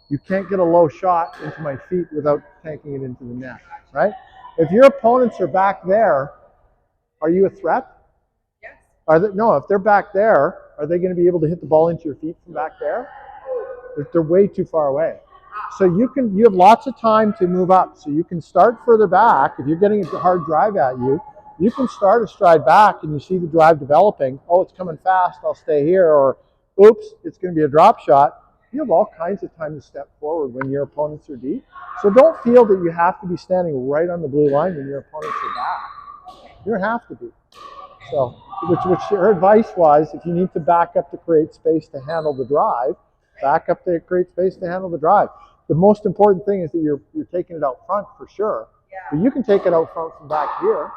you can't get a low shot into my feet without tanking it into the net, right? If your opponents are back there, are you a threat? Yes. No, if they're back there, are they going to be able to hit the ball into your feet from back there? They're way too far away. So you have lots of time to move up. So you can start further back. If you're getting a hard drive at you, you can start a stride back and you see the drive developing. Oh, it's coming fast, I'll stay here. Or, oops, it's going to be a drop shot. You have all kinds of time to step forward when your opponents are deep. So don't feel that you have to be standing right on the blue line when your opponents are back. You don't have to be. So, which her advice was, if you need to back up to create space to handle the drive, back up to create space to handle the drive. The most important thing is that you're taking it out front for sure. Yeah. But you can take it out front from back here.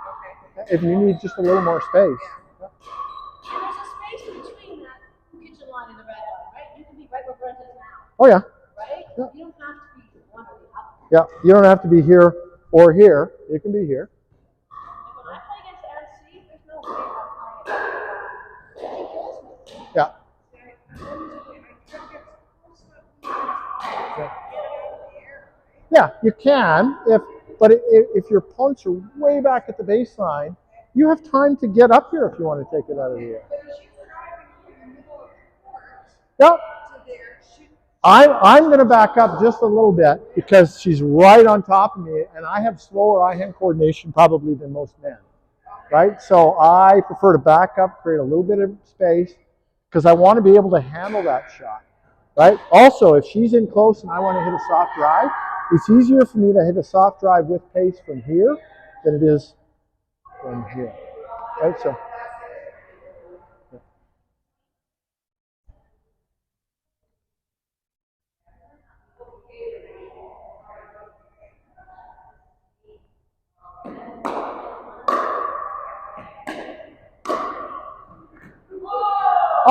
Okay. If you need just a little more space. Yeah. And there's a space between that kitchen line and the red line, right? You can be right where Brent is now. Oh yeah. Right? Yeah. You don't have to be one or the other. Yeah, you don't have to be here or here. You can be here. When I play against RC, there's no way I'm playing it. She kills me. Yeah. Yeah, you can, but if your opponents are way back at the baseline, you have time to get up here if you want to take it out of the air. Yep. I'm going to back up just a little bit because she's right on top of me, and I have slower eye-hand coordination probably than most men, right? So I prefer to back up, create a little bit of space, because I want to be able to handle that shot, right? Also, if she's in close and I want to hit a soft drive, it's easier for me to hit a soft drive with pace from here than it is from here, right? So.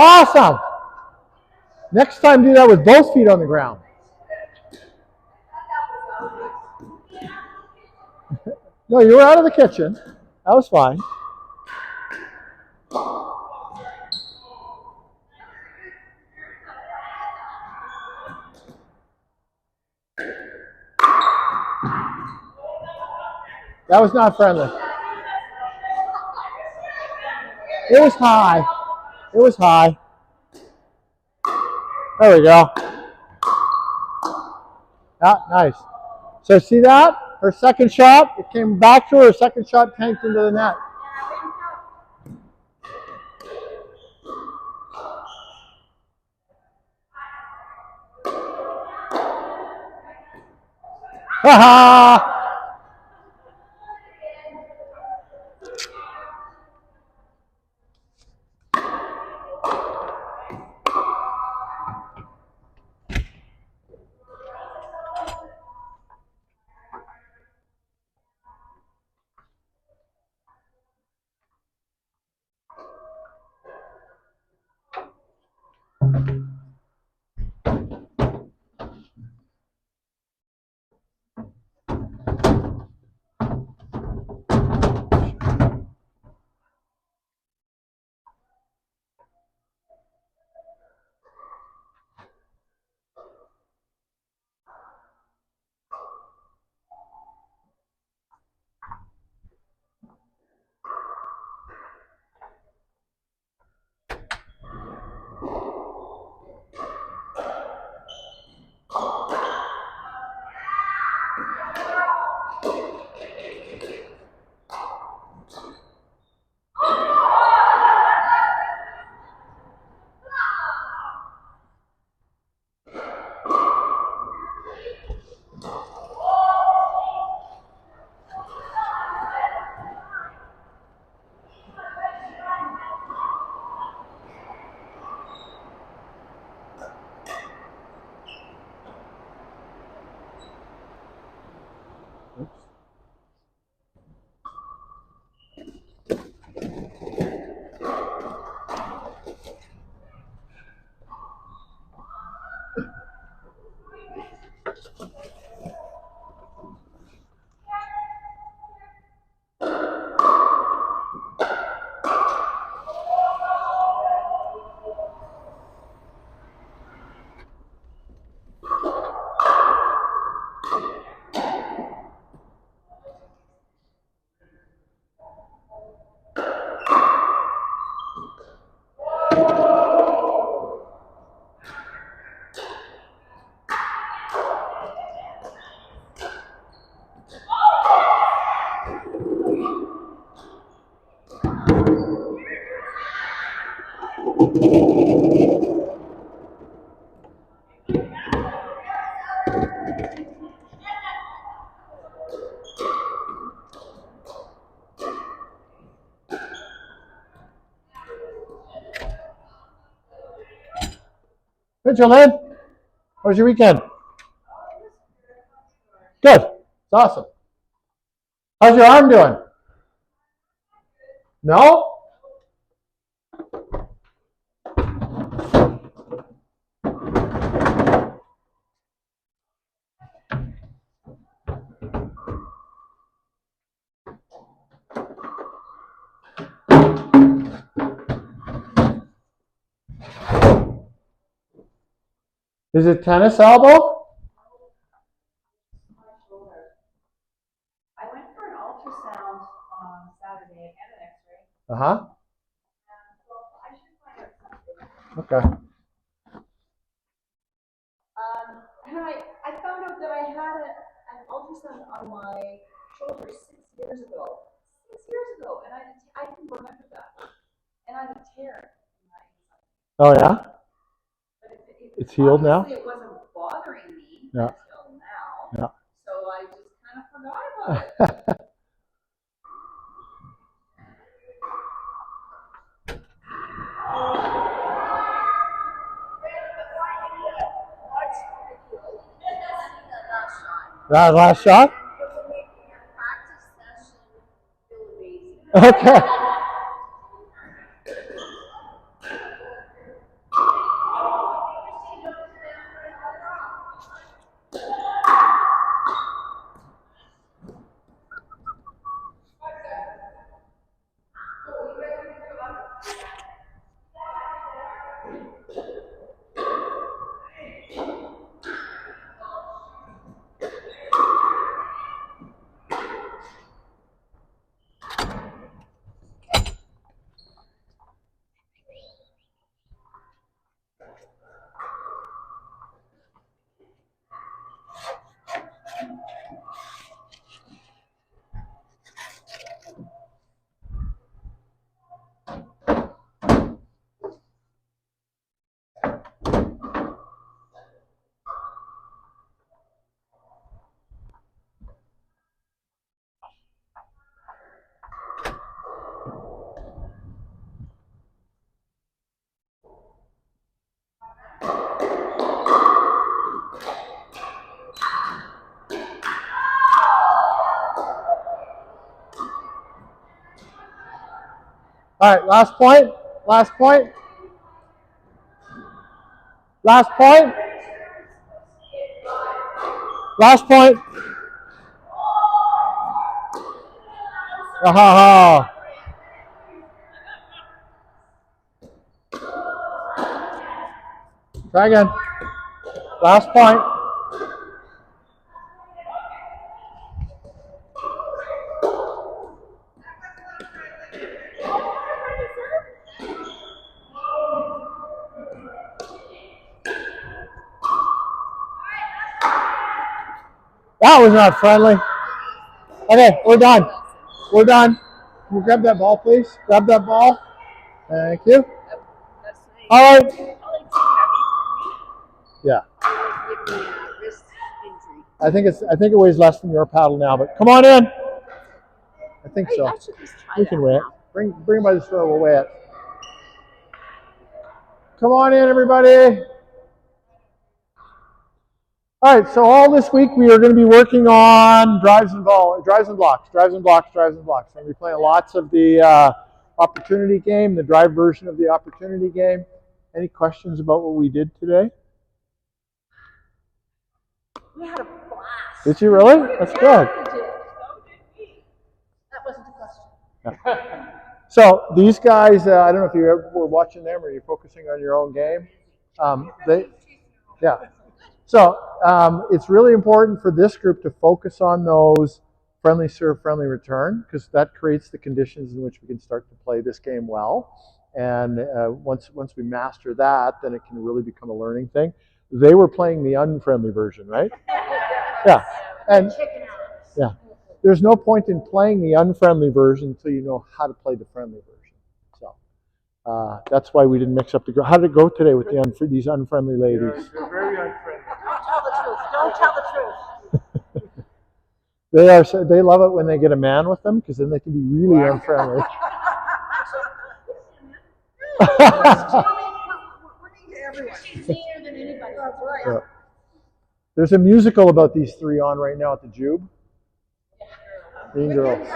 Awesome. Next time do that with both feet on the ground. No, you were out of the kitchen. That was fine. That was not friendly. It was high. It was high. There we go. Yeah, nice. So see that? Her second shot, it came back to her. Her second shot tanked into the net. Ha ha! Good, Jolene. How was your weekend? Good. It's awesome. How's your arm doing? No? Is it tennis elbow? I went for an ultrasound on Saturday and an X-ray. Uh-huh. Well, I should find out something. Okay. ultrasound on my shoulder 6 years ago. 6 years ago, and I can remember that. And I had a tear in my inside. Oh yeah? But It's healed now? It wasn't bothering me Yeah. until now. Yeah. So I just kind of forgot about it. That last shot? Okay. All right, last point. Last point. Last point. Last point. Ha. Try again. Last point. That was not friendly. Okay, we're done. We're done. Can you grab that ball, please? Grab that ball. Thank you. All right. Yeah. I think it weighs less than your paddle now, but come on in. I think so. We can weigh it. Bring it by the store. We'll weigh it. Come on in, everybody. All right, so all this week we are going to be working on drives and blocks. We're going to be playing lots of the opportunity game, the drive version of the opportunity game. Any questions about what we did today? We had a blast. Did you really? That's good. That wasn't a question. So these guys, I don't know if you ever were watching them or you're focusing on your own game. So it's really important for this group to focus on those friendly serve, friendly return, because that creates the conditions in which we can start to play this game well. And once we master that, then it can really become a learning thing. They were playing the unfriendly version, right? Yeah. And yeah, there's no point in playing the unfriendly version until you know how to play the friendly version. So that's why we didn't mix up the girl. How did it go today with these unfriendly ladies? They're very unfriendly. Don't tell the truth. They love it when they get a man with them, because then they can be really unfriendly. She's meaner than anybody. That's right. Yeah. There's a musical about these three on right now at the Jube. Mean Girls.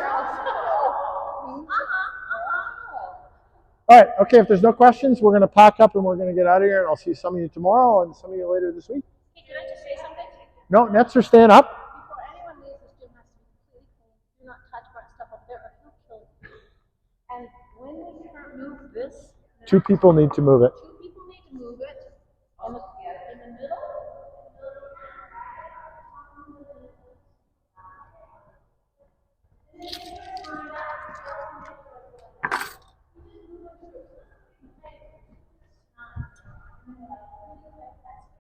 All right, okay, if there's no questions, we're going to pack up and we're going to get out of here, and I'll see some of you tomorrow and some of you later this week. Hey, can I just say something? No, nets are staying up. Before anyone leaves, this gym has to be completely clean. Do not touch much stuff up there or he'll kill you. And when we can't move this, Two people need to move it. two people need to move it. In the middle.